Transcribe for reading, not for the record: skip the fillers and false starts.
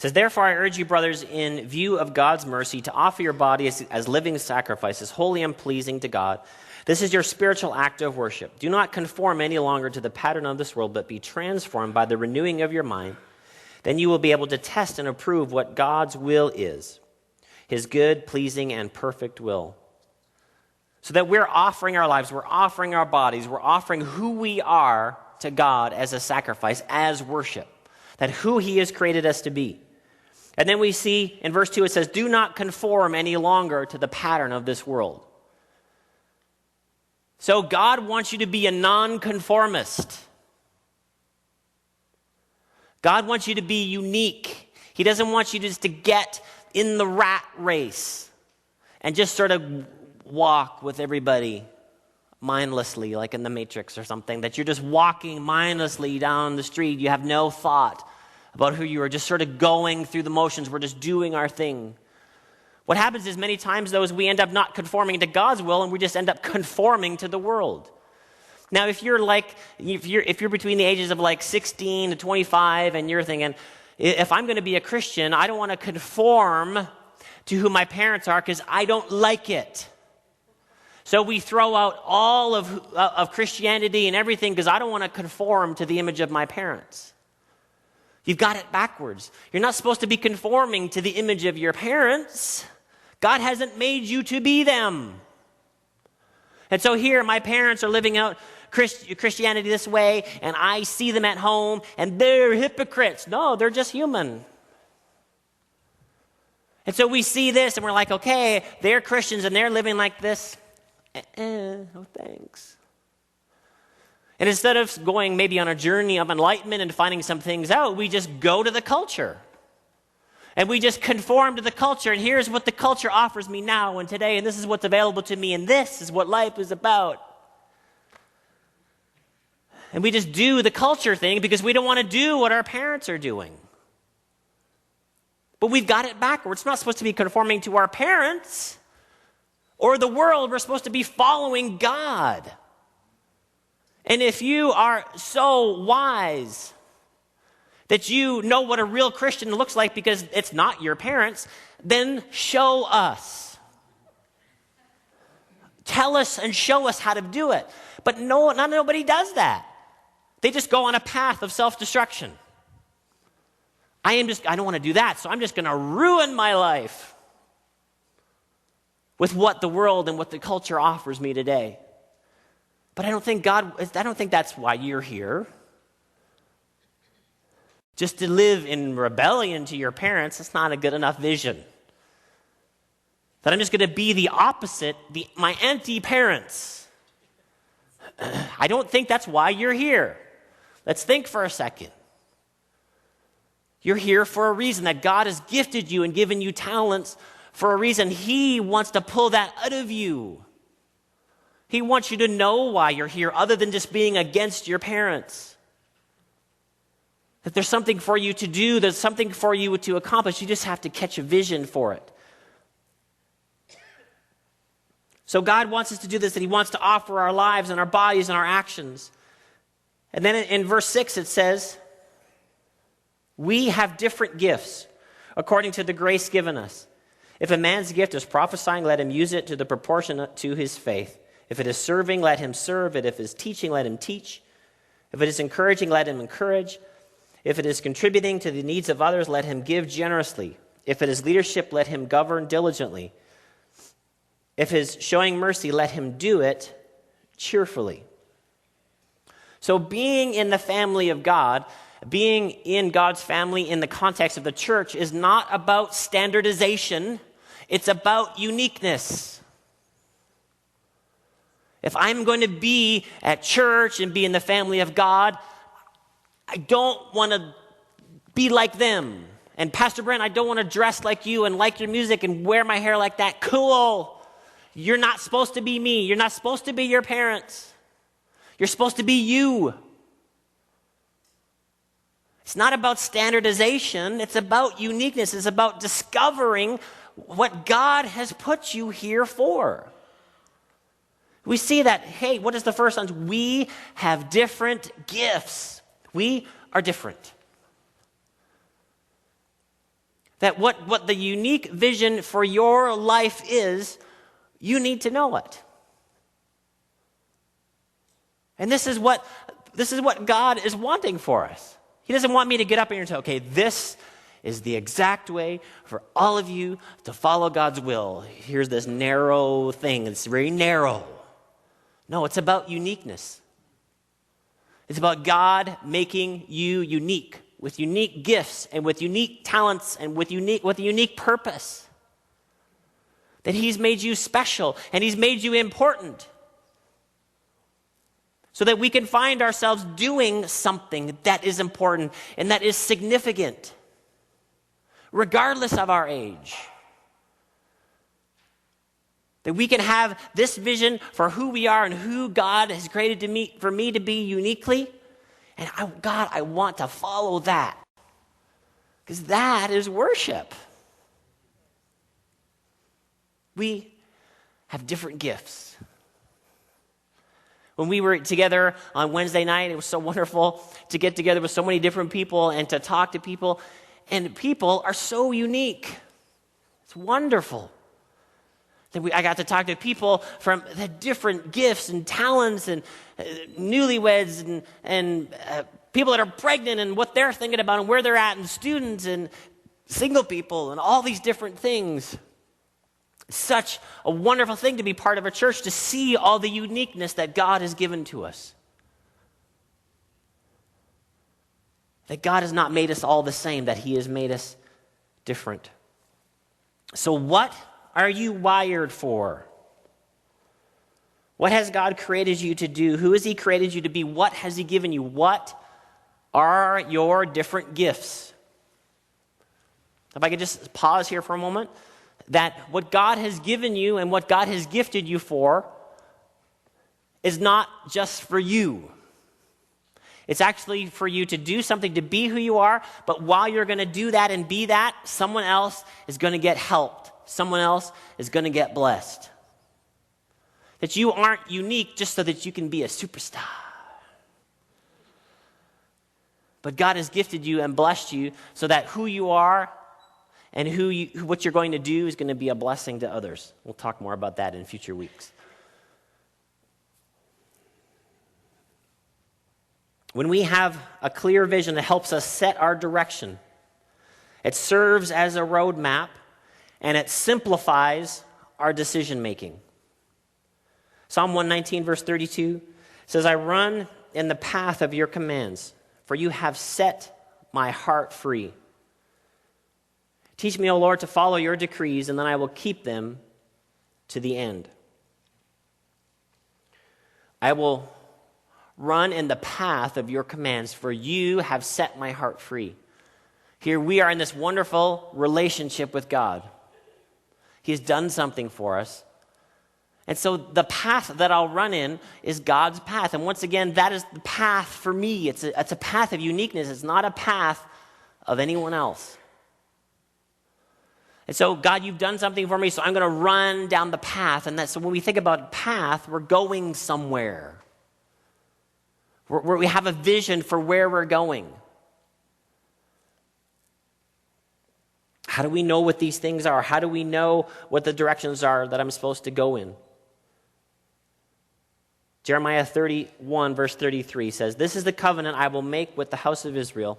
says, therefore I urge you, brothers, in view of God's mercy, to offer your body as living sacrifices, holy and pleasing to God. This is your spiritual act of worship. Do not conform any longer to the pattern of this world, but be transformed by the renewing of your mind. Then you will be able to test and approve what God's will is, his good, pleasing, and perfect will. So that we're offering our lives, we're offering our bodies, we're offering who we are to God as a sacrifice, as worship. That who he has created us to be. And then we see in verse 2 it says, do not conform any longer to the pattern of this world. So God wants you to be a nonconformist. God wants you to be unique. He doesn't want you just to get in the rat race and just sort of walk with everybody mindlessly, like in the Matrix or something, that you're just walking mindlessly down the street. You have no thought about who you are, just sort of going through the motions. We're just doing our thing. What happens is many times, though, is we end up not conforming to God's will, and we just end up conforming to the world. Now, if you're between the ages of like 16 to 25, and you're thinking, if I'm going to be a Christian, I don't want to conform to who my parents are because I don't like it. So we throw out all of Christianity and everything because I don't want to conform to the image of my parents. You've got it backwards. You're not supposed to be conforming to the image of your parents. God hasn't made you to be them. And so here, my parents are living out Christianity this way, and I see them at home, and they're hypocrites. No, they're just human. And so we see this, and we're like, okay, they're Christians, and they're living like this. No thanks. And instead of going maybe on a journey of enlightenment and finding some things out, we just go to the culture. And we just conform to the culture. And here's what the culture offers me now and today. And this is what's available to me. And this is what life is about. And we just do the culture thing because we don't want to do what our parents are doing. But we've got it backwards. It's not supposed to be conforming to our parents or the world. We're supposed to be following God. And if you are so wise that you know what a real Christian looks like because it's not your parents, then show us. Tell us and show us how to do it. But no, not nobody does that. They just go on a path of self-destruction. I don't want to do that, so I'm just going to ruin my life with what the world and what the culture offers me today. But I don't think that's why you're here. Just to live in rebellion to your parents, that's not a good enough vision. That I'm just going to be the opposite, my anti-parents. I don't think that's why you're here. Let's think for a second. You're here for a reason, that God has gifted you and given you talents for a reason. He wants to pull that out of you. He wants you to know why you're here other than just being against your parents. That there's something for you to do, there's something for you to accomplish. You just have to catch a vision for it. So God wants us to do this, that he wants to offer our lives and our bodies and our actions. And then in verse 6 it says, we have different gifts according to the grace given us. If a man's gift is prophesying, let him use it to the proportion to his faith. If it is serving, let him serve. If it is teaching, let him teach. If it is encouraging, let him encourage. If it is contributing to the needs of others, let him give generously. If it is leadership, let him govern diligently. If it is showing mercy, let him do it cheerfully. So being in the family of God, being in God's family in the context of the church is not about standardization. It's about uniqueness. If I'm going to be at church and be in the family of God, I don't want to be like them. And Pastor Brent, I don't want to dress like you and like your music and wear my hair like that. Cool. You're not supposed to be me. You're not supposed to be your parents. You're supposed to be you. It's not about standardization. It's about uniqueness. It's about discovering what God has put you here for. We see that, hey, what is the first one? We have different gifts. We are different. that what the unique vision for your life is, you need to know it. And this is what God is wanting for us. He doesn't want me to get up here and say, okay, this is the exact way for all of you to follow God's will. Here's this narrow thing. It's very narrow. No, it's about uniqueness. It's about God making you unique, with unique gifts and with unique talents and with a unique purpose. That he's made you special and he's made you important. So that we can find ourselves doing something that is important and that is significant, regardless of our age. That we can have this vision for who we are and who God has created for me to be uniquely. And I want to follow that. Because that is worship. We have different gifts. When we were together on Wednesday night, it was so wonderful to get together with so many different people and to talk to people. And people are so unique. It's wonderful. I got to talk to people from the different gifts and talents and newlyweds and people that are pregnant and what they're thinking about and where they're at, and students and single people and all these different things. It's such a wonderful thing to be part of a church, to see all the uniqueness that God has given to us. That God has not made us all the same, that he has made us different. So what are you wired for? What has God created you to do? Who has he created you to be? What has he given you? What are your different gifts? If I could just pause here for a moment. That what God has given you and what God has gifted you for is not just for you. It's actually for you to do something, to be who you are, but while you're going to do that and be that, someone else is going to get helped. Someone else is going to get blessed. That you aren't unique just so that you can be a superstar. But God has gifted you and blessed you so that who you are and what you're going to do is going to be a blessing to others. We'll talk more about that in future weeks. When we have a clear vision that helps us set our direction, it serves as a roadmap and it simplifies our decision making. Psalm 119 verse 32 says, I run in the path of your commands, for you have set my heart free. Teach me, O Lord, to follow your decrees, and then I will keep them to the end. I will run in the path of your commands, for you have set my heart free. Here we are in this wonderful relationship with God. He has done something for us. And so the path that I'll run in is God's path. And once again, that is the path for me. It's a path of uniqueness. It's not a path of anyone else. And so, God, you've done something for me, so I'm going to run down the path. And so when we think about path, we're going somewhere. We have a vision for where we're going. How do we know what these things are? How do we know what the directions are that I'm supposed to go in? Jeremiah 31, verse 33 says, This is the covenant I will make with the house of Israel